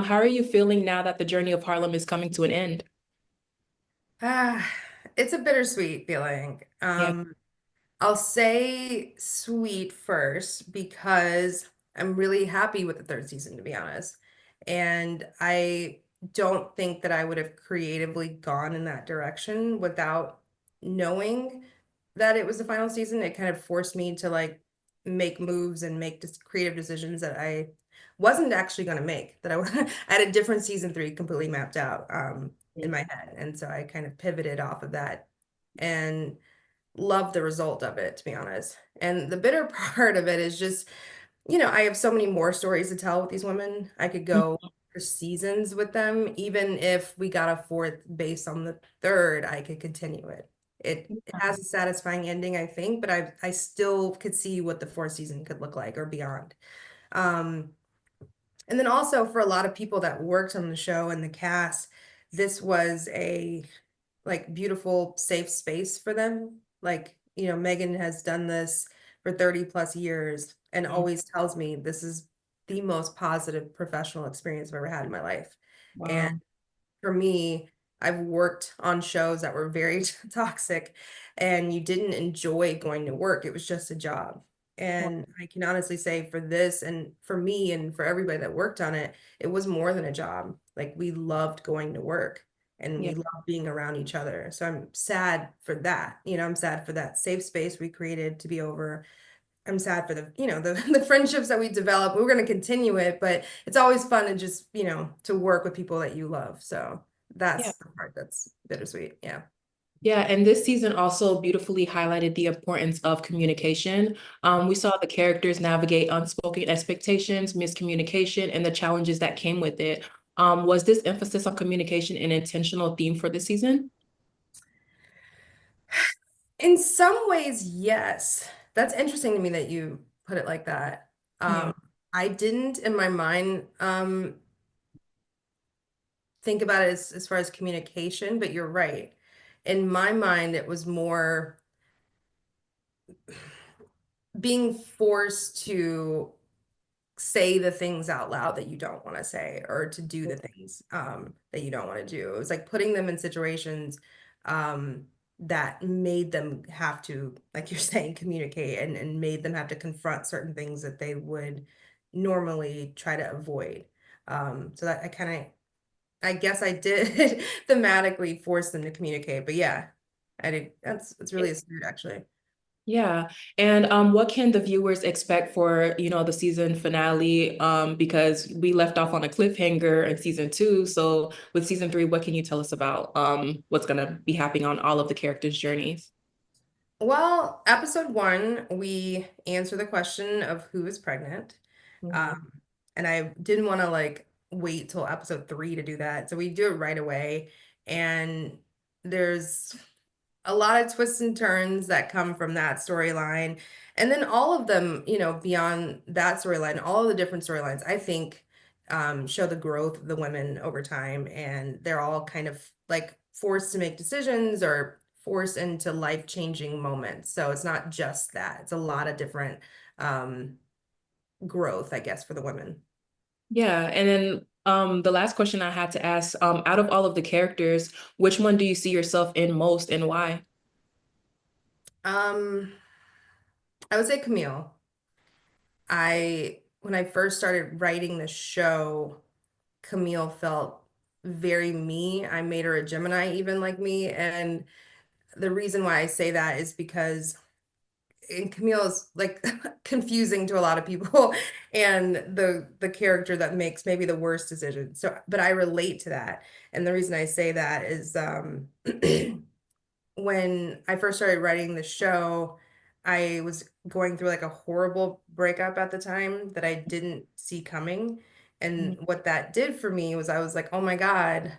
How are you feeling now that the journey of Harlem is coming to an end? Ah, it's a bittersweet feeling. Yeah. I'll say sweet first because I'm really happy with the third season, to be honest. And I don't think that I would have creatively gone in that direction without knowing that it was the final season. It kind of forced me to like make moves and make creative decisions that I wasn't actually going to make, that I had a different season three completely mapped out in my head. And so I kind of pivoted off of that and love the result of it, to be honest. And the bitter part of it is just, I have so many more stories to tell with these women. I could go for seasons with them. Even if we got a fourth based on the third, I could continue it. It has a satisfying ending, I think, but I still could see what the fourth season could look like or beyond. Um, and then also for a lot of people that worked on the show and the cast, this was a like beautiful, safe space for them. Like, Megan has done this for 30 plus years and Mhm. always tells me this is the most positive professional experience I've ever had in my life. And Wow. for me, I've worked on shows that were very toxic and you didn't enjoy going to work. It was just a job. And I can honestly say for this and for me and for everybody that worked on it, it was more than a job. Like we loved going to work and Yeah. we loved being around each other. So I'm sad for that. I'm sad for that safe space we created to be over. I'm sad for the friendships that we developed. We're going to continue it, but it's always fun to just, to work with people that you love. So Yeah. that's the part that's bittersweet. Yeah. Yeah, and this season also beautifully highlighted the importance of communication. We saw the characters navigate unspoken expectations, miscommunication, and the challenges that came with it. Was this emphasis on communication an intentional theme for this season? In some ways, yes. That's interesting to me that you put it like that. Yeah. I didn't in my mind think about it as far as communication, but you're right. In my mind, it was more being forced to say the things out loud that you don't want to say or to do the things that you don't want to do. It was like putting them in situations um, that made them have to, like you're saying, communicate and made them have to confront certain things that they would normally try to avoid. So that I guess I did thematically force them to communicate, but yeah, I did. That's really astute, actually. Yeah. And what can the viewers expect for, the season finale? Because we left off on a cliffhanger in season two. So with season three, what can you tell us about what's gonna be happening on all of the characters' journeys? Well, episode one, we answer the question of who is pregnant. Mhm. Um, and I didn't want to like wait till episode three to do that. So we do it right away. And there's a lot of twists and turns that come from that storyline. And then all of them, beyond that storyline, all of the different storylines, I think, show the growth of the women over time. And they're all kind of like forced to make decisions or forced into life-changing moments. So it's not just that, it's a lot of different um, growth, I guess, for the women. Yeah. And then the last question I had to ask, out of all of the characters, which one do you see yourself in most and why? Um, I would say Camille. When I first started writing the show, Camille felt very me. I made her a Gemini, even like me. And the reason why I say that is because Camille is like confusing to a lot of people and the character that makes maybe the worst decision. So, but I relate to that. And the reason I say that is when I first started writing the show, I was going through like a horrible breakup at the time that I didn't see coming. And what that did for me was I was like, oh my God,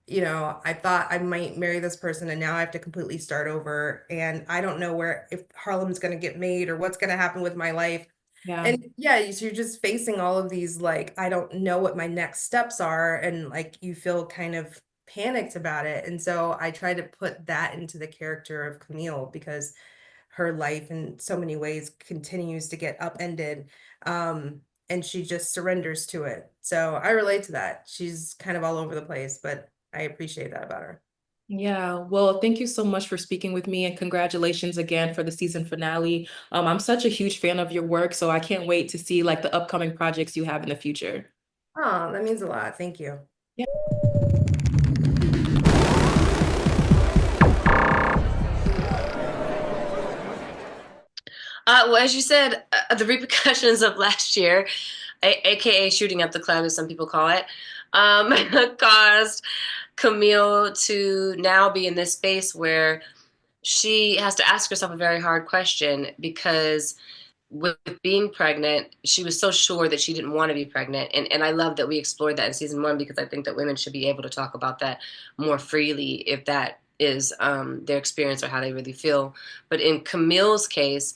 I thought I might marry this person and now I have to completely start over. And I don't know where if Harlem's going to get made or what's going to happen with my life. Yeah. And yeah, you're just facing all of these, like, I don't know what my next steps are. And like, you feel kind of panicked about it. And so I try to put that into the character of Camille because her life in so many ways continues to get upended. and she just surrenders to it. So I relate to that. She's kind of all over the place, but I appreciate that about her. Yeah, well, thank you so much for speaking with me and congratulations again for the season finale. I'm such a huge fan of your work, so I can't wait to see like the upcoming projects you have in the future. Oh, that means a lot. Thank you. Yeah. Well, as you said, the repercussions of last year, aka shooting up the club, as some people call it, um, caused Camille to now be in this space where she has to ask herself a very hard question because with being pregnant, she was so sure that she didn't want to be pregnant. And I love that we explored that in season one because I think that women should be able to talk about that more freely if that is their experience or how they really feel. But in Camille's case,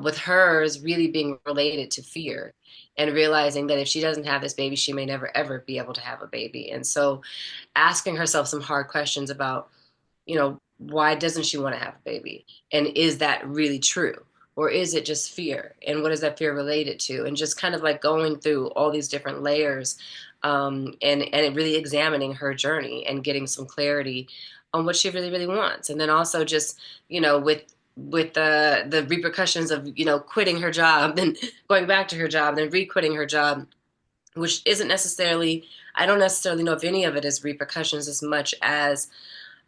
with hers really being related to fear and realizing that if she doesn't have this baby, she may never ever be able to have a baby. And so asking herself some hard questions about, why doesn't she want to have a baby? And is that really true? Or is it just fear? And what is that fear related to? And just kind of like going through all these different layers, and really examining her journey and getting some clarity on what she really, really wants. And then also just, with the repercussions of, quitting her job and going back to her job and then re-quitting her job, which isn't necessarily, I don't necessarily know if any of it is repercussions as much as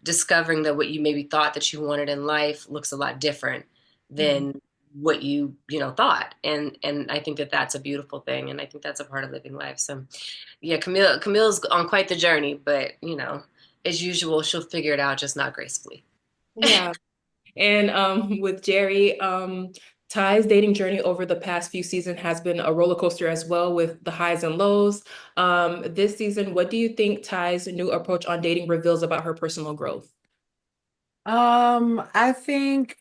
discovering that what you maybe thought that you wanted in life looks a lot different Mhm. than what you thought. And I think that that's a beautiful thing, and I think that's a part of living life. So yeah, Camille's on quite the journey, but as usual, she'll figure it out, just not gracefully. Yeah. And with Jerrie, Ty's dating journey over the past few seasons has been a roller coaster as well with the highs and lows. This season, what do you think Ty's new approach on dating reveals about her personal growth? I think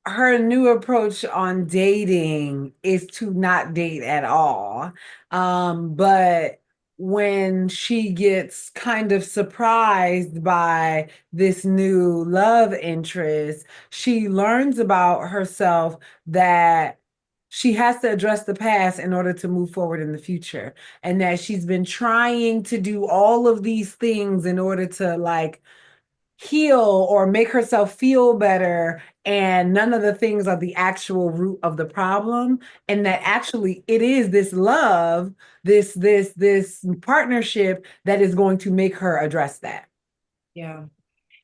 her new approach on dating is to not date at all. But when she gets kind of surprised by this new love interest, she learns about herself that she has to address the past in order to move forward in the future, and that she's been trying to do all of these things in order to like heal or make herself feel better, and none of the things are the actual root of the problem, and that actually it is this love, this partnership that is going to make her address that. Yeah.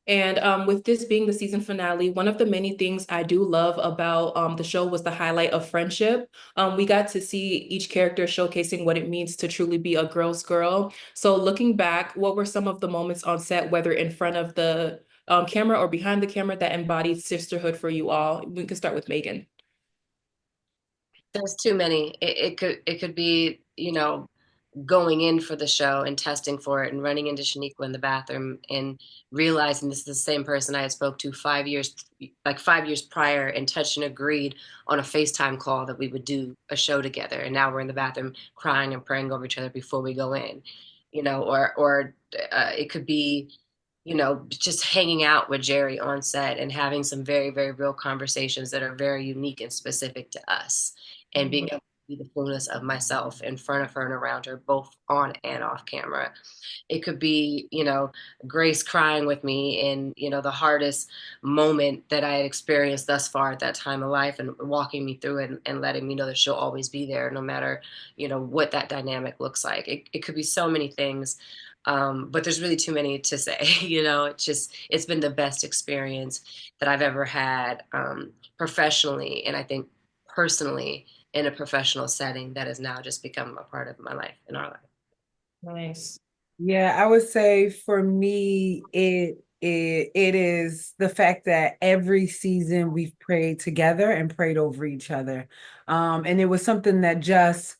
And with this being the season finale, one of the many things I do love about the show was the highlight of friendship. We got to see each character showcasing what it means to truly be a girl's girl. So looking back, what were some of the moments on set, whether in front of the camera or behind the camera, that embodied sisterhood for you all? We can start with Meagan. There's too many. It could be, going in for the show and testing for it and running into Shoniqua in the bathroom and realizing this is the same person I had spoke to 5 years, like 5 years prior, and touched and agreed on a FaceTime call that we would do a show together. And now we're in the bathroom crying and praying over each other before we go in, or it could be, just hanging out with Jerrie on set and having some very, very real conversations that are very unique and specific to us, and being Mhm. able to be the fullness of myself in front of her and around her, both on and off camera. It could be, Grace crying with me in, the hardest moment that I had experienced thus far at that time of life, and walking me through it, and letting me know that she'll always be there no matter, what that dynamic looks like. It could be so many things. But there's really too many to say. It's been the best experience that I've ever had, professionally, and I think personally in a professional setting that has now just become a part of my life and our life. Nice. Yeah, I would say for me, it is the fact that every season we've prayed together and prayed over each other. And it was something that just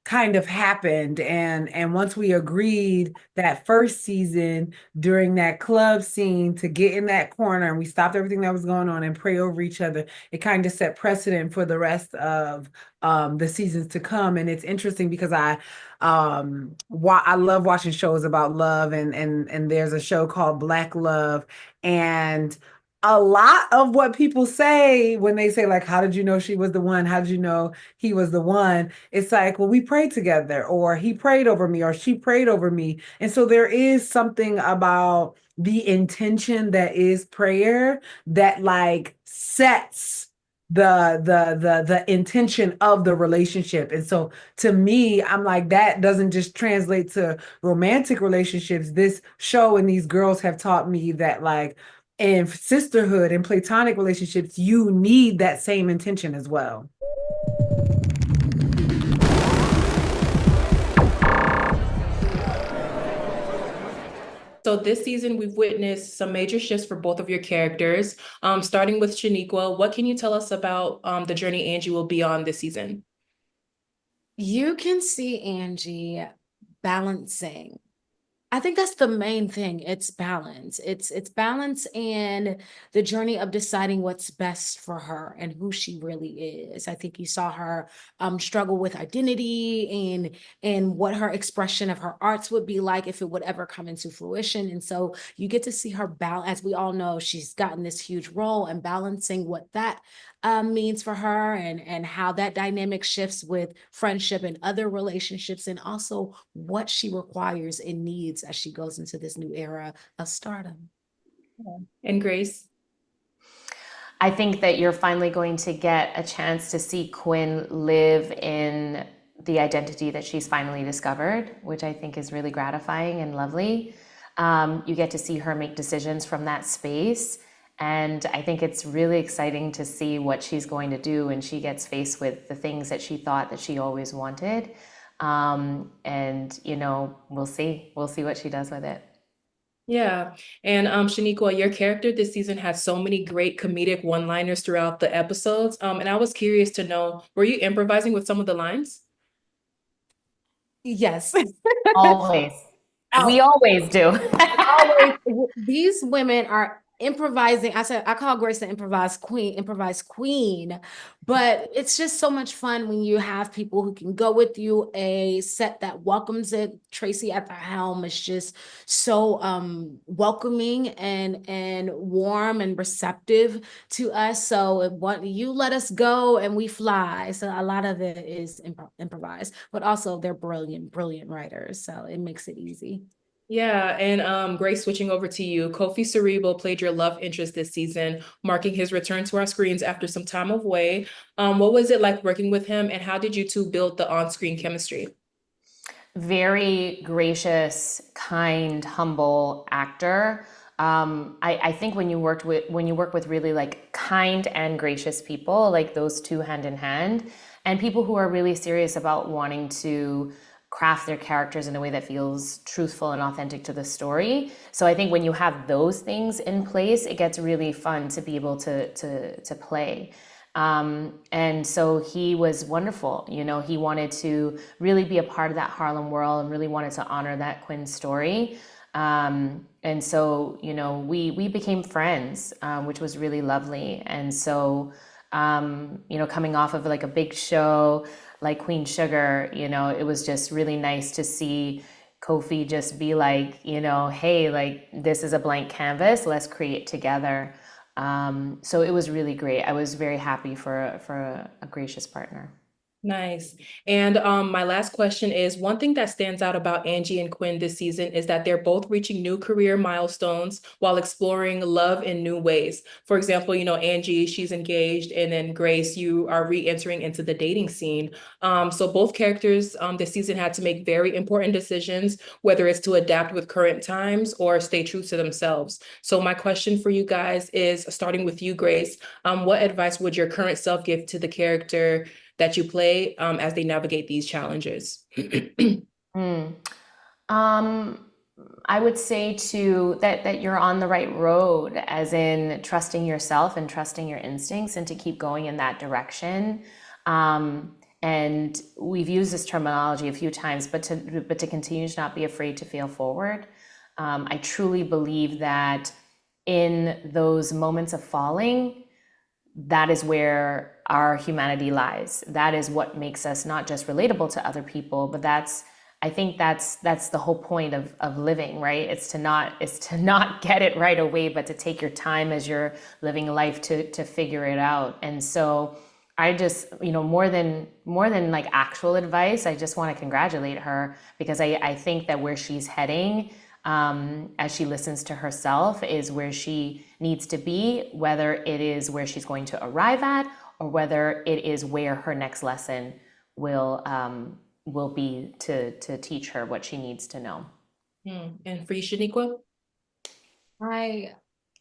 kind of happened, and once we agreed that first season during that club scene to get in that corner, and we stopped everything that was going on and pray over each other, it kind of set precedent for the rest of the seasons to come. And it's interesting because I love watching shows about love, and there's a show called Black Love, and a lot of what people say when they say, like, how did you know she was the one? How did you know he was the one? It's like, well, we prayed together, or he prayed over me, or she prayed over me. And so there is something about the intention that is prayer that like sets the intention of the relationship. And so to me, I'm like, that doesn't just translate to romantic relationships. This show and these girls have taught me that, like, in sisterhood and platonic relationships, you need that same intention as well. So this season, we've witnessed some major shifts for both of your characters. Starting with Shoniqua, what can you tell us about the journey Angie will be on this season? You can see Angie balancing. I think that's the main thing. It's balance. It's balance and the journey of deciding what's best for her and who she really is. I think you saw her struggle with identity and what her expression of her arts would be like if it would ever come into fruition. And so you get to see her balance. As we all know, she's gotten this huge role, and balancing what that means for her, and how that dynamic shifts with friendship and other relationships, and also what she requires and needs as she goes into this new era of stardom. And Grace? I think that you're finally going to get a chance to see Quinn live in the identity that she's finally discovered, which I think is really gratifying and lovely. You get to see her make decisions from that space. And I think it's really exciting to see what she's going to do when she gets faced with the things that she thought that she always wanted. And, you know, we'll see what she does with it. Yeah. And Shoniqua, your character this season has so many great comedic one-liners throughout the episodes. And I was curious to know, were you improvising with some of the lines? Yes. Always. We always do. Always, these women are improvising. I call Grace the improvised queen, but it's just so much fun when you have people who can go with you, a set that welcomes it. Tracy at the helm is just so welcoming and warm and receptive to us. So what you let us go and we fly. So a lot of it is improvised, but also they're brilliant writers. So it makes it easy. Yeah, and Grace, switching over to you, Kofi Cerebral played your love interest this season, marking his return to our screens after some time away. What was it like working with him, and how did you two build the on-screen chemistry? Very gracious, kind, humble actor. I think when you work with really like kind and gracious people, like those two hand in hand, and people who are really serious about wanting to craft their characters in a way that feels truthful and authentic to the story. So I think when you have those things in place, it gets really fun to be able to play. And so he was wonderful. You know, he wanted to really be a part of that Harlem world and really wanted to honor that Quinn story. And so, you know, we became friends, which was really lovely. And so, you know, coming off of like a big show like Queen Sugar, you know, it was just really nice to see Kofi just be like, you know, hey, like this is a blank canvas, let's create together. So it was really great. I was very happy for a gracious partner. Nice. And my last question is, one thing that stands out about Angie and Quinn this season is that they're both reaching new career milestones while exploring love in new ways. For example, you know, Angie, she's engaged, and then Grace, you are re-entering into the dating scene. So both characters this season had to make very important decisions, whether it's to adapt with current times or stay true to themselves. So my question for you guys is, starting with you, Grace, what advice would your current self give to the character that you play as they navigate these challenges? I would say that you're on the right road, as in trusting yourself and trusting your instincts, and to keep going in that direction. And we've used this terminology a few times, but to continue to not be afraid to fail forward. I truly believe that in those moments of falling, that is where our humanity lies. That is what makes us not just relatable to other people, but that's I think that's the whole point of living, right? It's to not get it right away, but to take your time as you're living life to figure it out. And so I just, more than like actual advice, I just want to congratulate her, because I think that where she's heading, as she listens to herself, is where she needs to be, whether it is where she's going to arrive at, or whether it is where her next lesson will be to teach her what she needs to know. And for you, Shoniqua?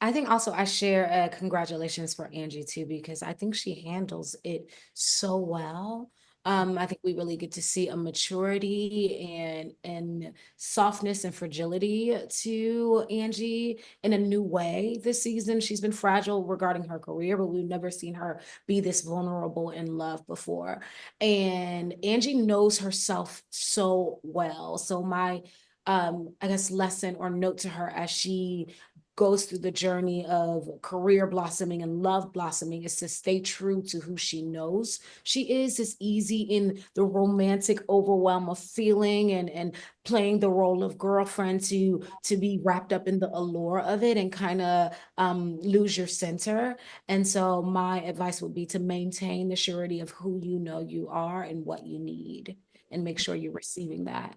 I think also I share congratulations for Angie too, because I think she handles it so well. I think we really get to see a maturity and softness and fragility to Angie in a new way this season. She's been fragile regarding her career, but we've never seen her be this vulnerable in love before. And Angie knows herself so well. So my I guess lesson or note to her as she goes through the journey of career blossoming and love blossoming is to stay true to who she knows she is. It's easy in the romantic overwhelm of feeling and playing the role of girlfriend to be wrapped up in the allure of it and kind of lose your center. And so my advice would be to maintain the surety of who you know you are and what you need, and make sure you're receiving that.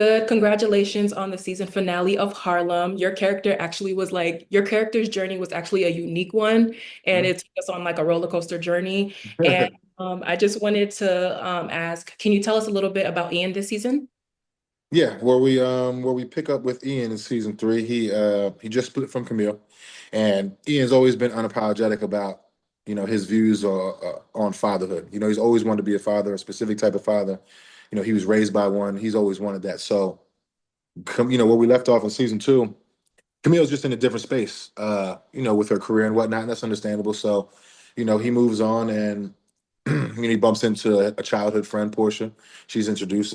Good. Congratulations on the season finale of Harlem. Your character's journey was actually a unique one, and it took us on like a roller coaster journey. And I just wanted to ask, can you tell us a little bit about Ian this season? Yeah, where we pick up with Ian in season 3, he just split from Camille, and Ian's always been unapologetic about his views on fatherhood. He's always wanted to be a father, a specific type of father. He was raised by one. He's always wanted that. So, where we left off in season 2, Camille's just in a different space, with her career and whatnot. And that's understandable. So, he moves on, and he bumps into a childhood friend, Portia. She's introduced.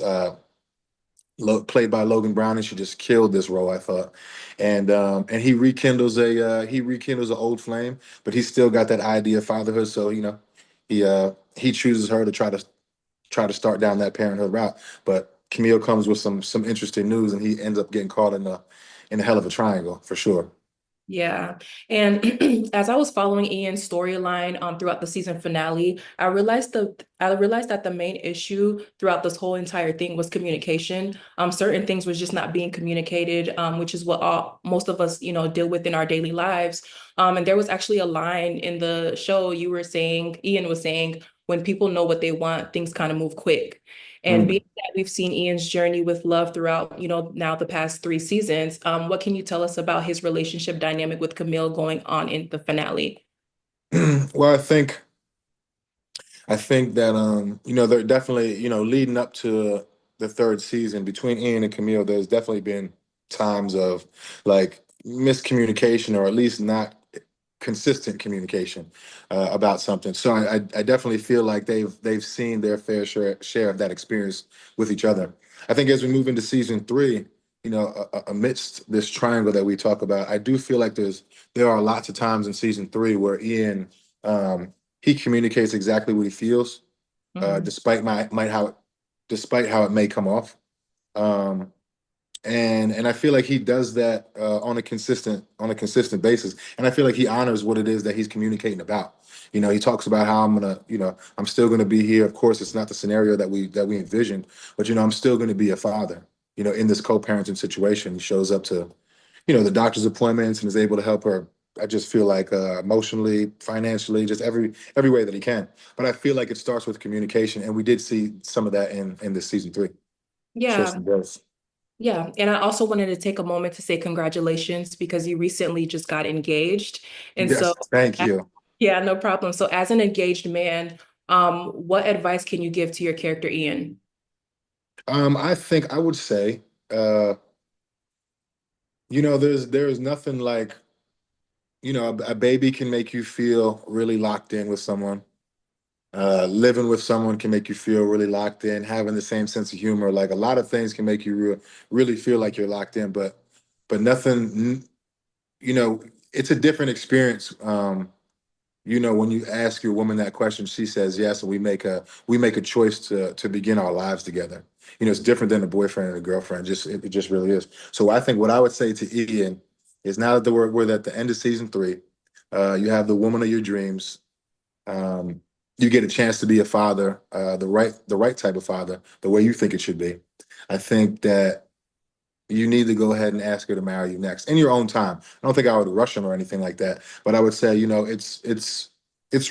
Played by Logan Brown, and she just killed this role, I thought. And he rekindles an old flame, but he's still got that idea of fatherhood. So he chooses her to try to start down that parenthood route. But Camille comes with some interesting news, and he ends up getting caught in a hell of a triangle for sure. Yeah. And as I was following Ian's storyline throughout the season finale, I realized that the main issue throughout this whole entire thing was communication. Certain things was just not being communicated, which is what most of us, deal with in our daily lives. And there was actually a line in the show Ian was saying, when people know what they want, things kind of move quick. And being that we've seen Ian's journey with love throughout, now the past 3 seasons, what can you tell us about his relationship dynamic with Camille going on in the finale? Well, I think that they're definitely, leading up to the 3rd season between Ian and Camille, there's definitely been times of like miscommunication, or at least not consistent communication about something. So I definitely feel like they've seen their fair share of that experience with each other. I think as we move into season 3, amidst this triangle that we talk about, I do feel like there are lots of times in season 3 where Ian, he communicates exactly what he feels, despite despite how it may come off. And I feel like he does that on a consistent basis, and I feel like he honors what it is that he's communicating about. He talks about how I'm still gonna be here. Of course, it's not the scenario that we envisioned, but I'm still gonna be a father. In this co-parenting situation, he shows up to the doctor's appointments and is able to help her. I just feel like emotionally, financially, just every way that he can. But I feel like it starts with communication, and we did see some of that in this season 3. Show Yeah. some growth. Yeah. And I also wanted to take a moment to say congratulations, because you recently just got engaged. And Yes, so, thank you. yeah, no problem. So as an engaged man, what advice can you give to your character, Ian? I think I would say, there's nothing like, a baby can make you feel really locked in with someone. Living with someone can make you feel really locked in. Having the same sense of humor, like a lot of things can make you really feel like you're locked in. But nothing, it's a different experience. you know, when you ask your woman that question, she says yes, and we make a choice to begin our lives together. You know, it's different than a boyfriend and a girlfriend. It just really is. So I think what I would say to Ian is now that we're at the end of season 3, you have the woman of your dreams. Um, you get a chance to be a father, the right type of father, the way you think it should be. I think that you need to go ahead and ask her to marry you next in your own time. I don't think I would rush him or anything like that, but I would say, you know, it's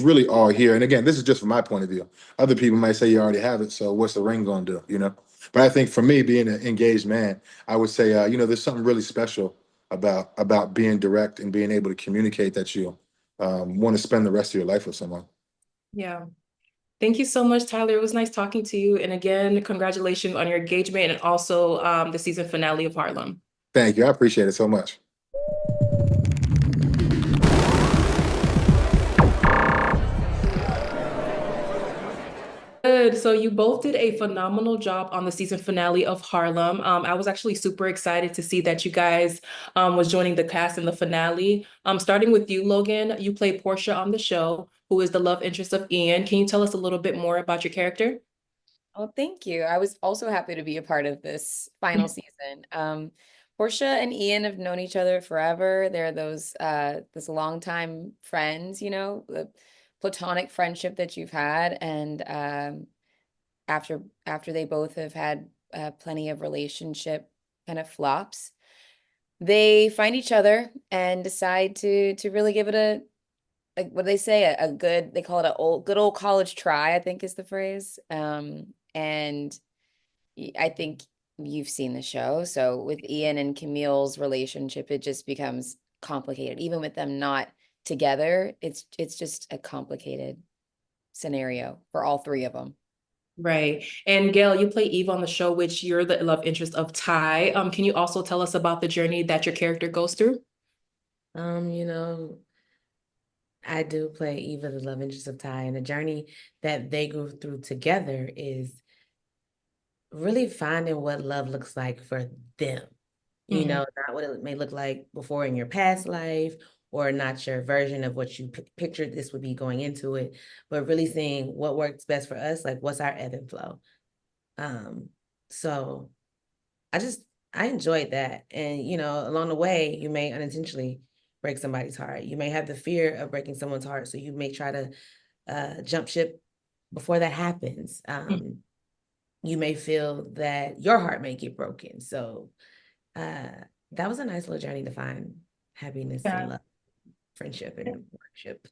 really all here. And again, this is just from my point of view. Other people might say you already have it, so what's the ring going to do? You know, but I think for me, being an engaged man, I would say, you know, there's something really special about being direct and being able to communicate that you want to spend the rest of your life with someone. Yeah. Thank you so much, Tyler. It was nice talking to you. And again, congratulations on your engagement and also the season finale of Harlem. Thank you. I appreciate it so much. Good. So you both did a phenomenal job on the season finale of Harlem. I was actually super excited to see that you guys was joining the cast in the finale. Starting with you, Logan, you play Portia on the show, who is the love interest of Ian. Can you tell us a little bit more about your character? Oh, thank you. I was also happy to be a part of this final season. Portia and Ian have known each other forever. They're this longtime friends, you know, the platonic friendship that you've had. And after they both have had plenty of relationship kind of flops, they find each other and decide to really give it like what do they say, a good, they call it good old college try, I think is the phrase. And I think you've seen the show. So with Ian and Camille's relationship, it just becomes complicated. Even with them not together, it's just a complicated scenario for all three of them. Right. And Gail, you play Eve on the show, which you're the love interest of Ty. Can you also tell us about the journey that your character goes through? You know, I do play Eva, the love interest of Ty, and the journey that they go through together is really finding what love looks like for them. You know, not what it may look like before in your past life, or not your version of what you pictured this would be going into it, but really seeing what works best for us, like what's our ebb and flow. So I enjoyed that. And, you know, along the way, you may unintentionally break somebody's heart. You may have the fear of breaking someone's heart, so you may try to jump ship before that happens. You may feel that your heart may get broken. So that was a nice little journey to find happiness and love, friendship and worship.